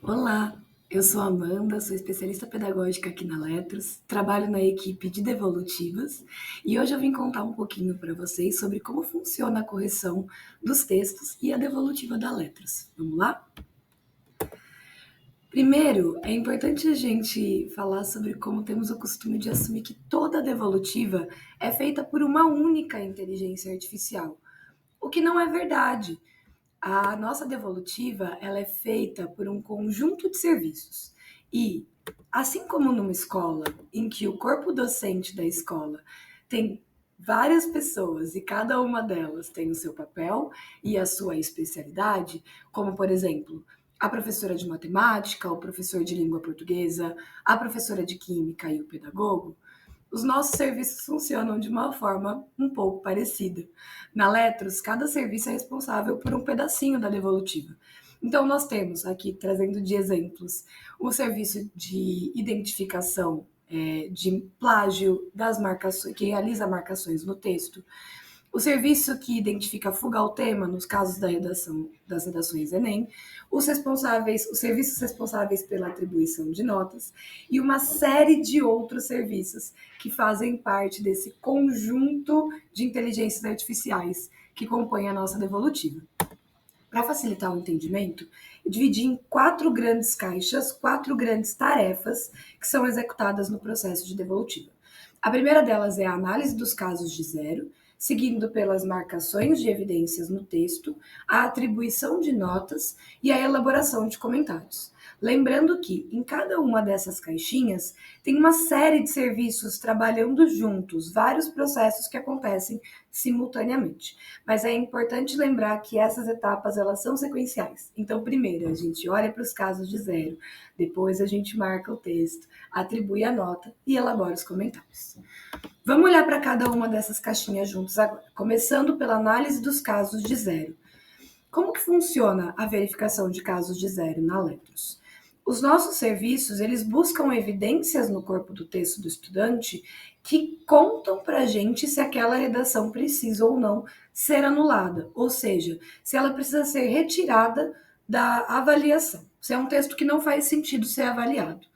Olá, eu sou a Amanda, sou especialista pedagógica aqui na Letros, trabalho na equipe de devolutivas e hoje eu vim contar um pouquinho para vocês sobre como funciona a correção dos textos e a devolutiva da Letros. Vamos lá? Primeiro, é importante a gente falar sobre como temos o costume de assumir que toda devolutiva é feita por uma única inteligência artificial, o que não é verdade. A nossa devolutiva, ela é feita por um conjunto de serviços. E, assim como numa escola, em que o corpo docente da escola tem várias pessoas e cada uma delas tem o seu papel e a sua especialidade, como, por exemplo, a professora de matemática, o professor de língua portuguesa, a professora de química e o pedagogo, os nossos serviços funcionam de uma forma um pouco parecida. Na Letros, cada serviço é responsável por um pedacinho da devolutiva. Então, nós temos aqui, trazendo de exemplos, o serviço de identificação de plágio das marcações, que realiza marcações no texto, o serviço que identifica fuga ao tema nos casos das redações Enem, os serviços responsáveis pela atribuição de notas e uma série de outros serviços que fazem parte desse conjunto de inteligências artificiais que compõem a nossa devolutiva. Para facilitar o entendimento, eu dividi em 4 grandes caixas, 4 grandes tarefas que são executadas no processo de devolutiva. A primeira delas é a análise dos casos de zero, seguindo pelas marcações de evidências no texto, a atribuição de notas e a elaboração de comentários. Lembrando que em cada uma dessas caixinhas tem uma série de serviços trabalhando juntos, vários processos que acontecem simultaneamente. Mas é importante lembrar que essas etapas elas são sequenciais. Então, primeiro a gente olha para os casos de zero, depois a gente marca o texto, atribui a nota e elabora os comentários. Vamos olhar para cada uma dessas caixinhas juntos agora, começando pela análise dos casos de zero. Como que funciona a verificação de casos de zero na Letros? Os nossos serviços, eles buscam evidências no corpo do texto do estudante que contam para a gente se aquela redação precisa ou não ser anulada, ou seja, se ela precisa ser retirada da avaliação, se é um texto que não faz sentido ser avaliado.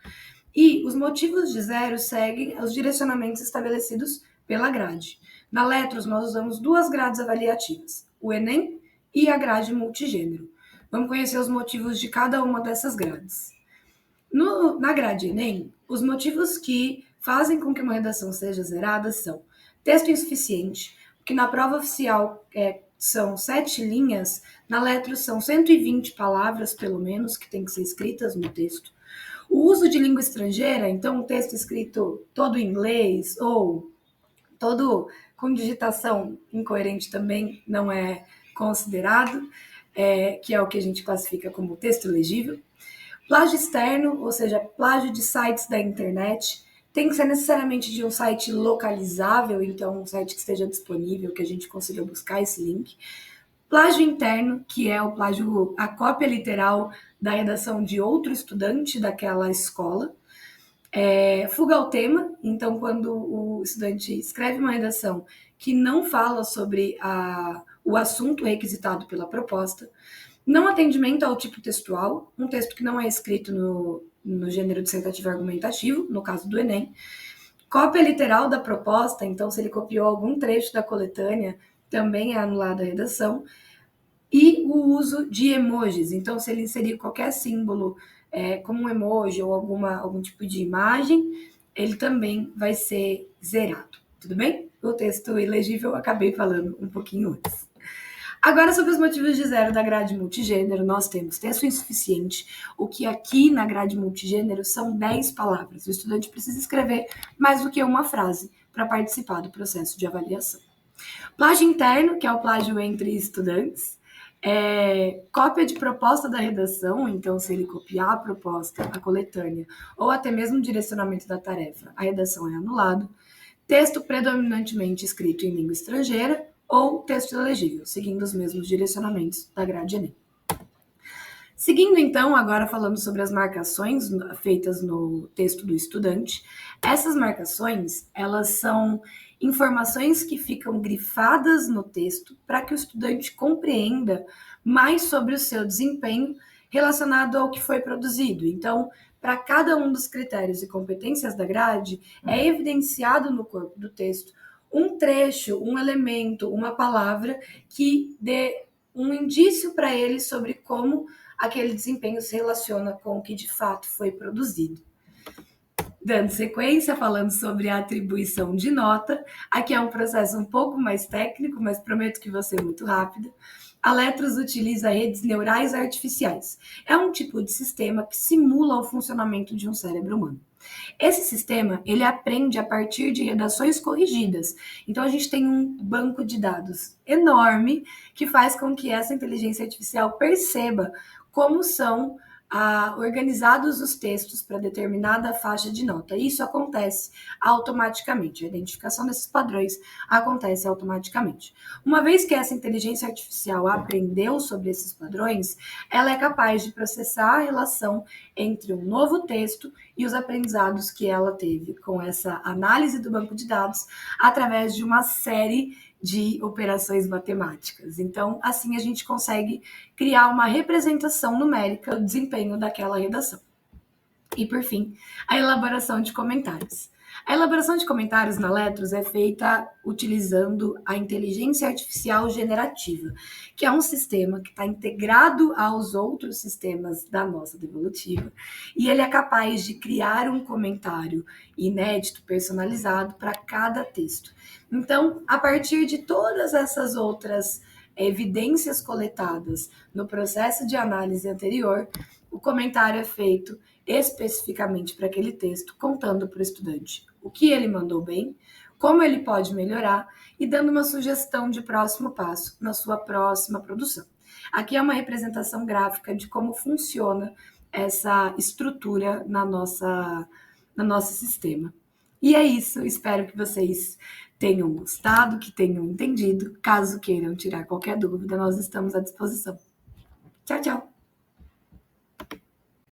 E os motivos de zero seguem os direcionamentos estabelecidos pela grade. Na Letros, nós usamos 2 grades avaliativas, o Enem e a grade multigênero. Vamos conhecer os motivos de cada uma dessas grades. Na grade Enem, os motivos que fazem com que uma redação seja zerada são texto insuficiente, que na prova oficial são 7 linhas, na Letros são 120 palavras, pelo menos, que tem que ser escritas no texto. O uso de língua estrangeira, então um texto escrito todo em inglês ou todo com digitação incoerente também não é considerado, que é o que a gente classifica como texto legível. Plágio externo, ou seja, plágio de sites da internet, tem que ser necessariamente de um site localizável, então um site que esteja disponível, que a gente consiga buscar esse link. Plágio interno, que é o plágio, a cópia literal da redação de outro estudante daquela escola. Fuga ao tema, então quando o estudante escreve uma redação que não fala sobre o assunto requisitado pela proposta. Não atendimento ao tipo textual, um texto que não é escrito no gênero dissertativo argumentativo, no caso do Enem. Cópia literal da proposta, então se ele copiou algum trecho da coletânea, também é anulada a redação. E o uso de emojis, então se ele inserir qualquer símbolo como um emoji ou algum tipo de imagem, ele também vai ser zerado, tudo bem? O texto ilegível eu acabei falando um pouquinho antes. Agora, sobre os motivos de zero da grade multigênero, nós temos texto insuficiente, o que aqui na grade multigênero são 10 palavras. O estudante precisa escrever mais do que uma frase para participar do processo de avaliação. Plágio interno, que é o plágio entre estudantes. Cópia de proposta da redação, então se ele copiar a proposta, a coletânea, ou até mesmo o direcionamento da tarefa, a redação é anulada. Texto predominantemente escrito em língua estrangeira, ou texto ilegível, seguindo os mesmos direcionamentos da grade Enem. Seguindo então, agora falando sobre as marcações feitas no texto do estudante, essas marcações, elas são informações que ficam grifadas no texto para que o estudante compreenda mais sobre o seu desempenho relacionado ao que foi produzido. Então, para cada um dos critérios e competências da grade, é evidenciado no corpo do texto um trecho, um elemento, uma palavra que dê um indício para ele sobre como aquele desempenho se relaciona com o que de fato foi produzido. Dando sequência, falando sobre a atribuição de nota, aqui é um processo um pouco mais técnico, mas prometo que vai ser muito rápido. A Letros utiliza redes neurais artificiais. É um tipo de sistema que simula o funcionamento de um cérebro humano. Esse sistema, ele aprende a partir de redações corrigidas. Então, a gente tem um banco de dados enorme que faz com que essa inteligência artificial perceba como são organizados os textos para determinada faixa de nota. Isso acontece automaticamente. A identificação desses padrões acontece automaticamente. Uma vez que essa inteligência artificial aprendeu sobre esses padrões, ela é capaz de processar a relação entre um novo texto e os aprendizados que ela teve com essa análise do banco de dados através de uma série de operações matemáticas. Então, assim a gente consegue criar uma representação numérica do desempenho daquela redação. E, por fim, a elaboração de comentários. A elaboração de comentários na Letros é feita utilizando a inteligência artificial generativa, que é um sistema que está integrado aos outros sistemas da nossa devolutiva, e ele é capaz de criar um comentário inédito, personalizado para cada texto. Então, a partir de todas essas outras evidências coletadas no processo de análise anterior, o comentário é feito especificamente para aquele texto, contando para o estudante o que ele mandou bem, como ele pode melhorar e dando uma sugestão de próximo passo na sua próxima produção. Aqui é uma representação gráfica de como funciona essa estrutura no nosso sistema. E é isso, espero que vocês tenham gostado, que tenham entendido. Caso queiram tirar qualquer dúvida, nós estamos à disposição. Tchau, tchau!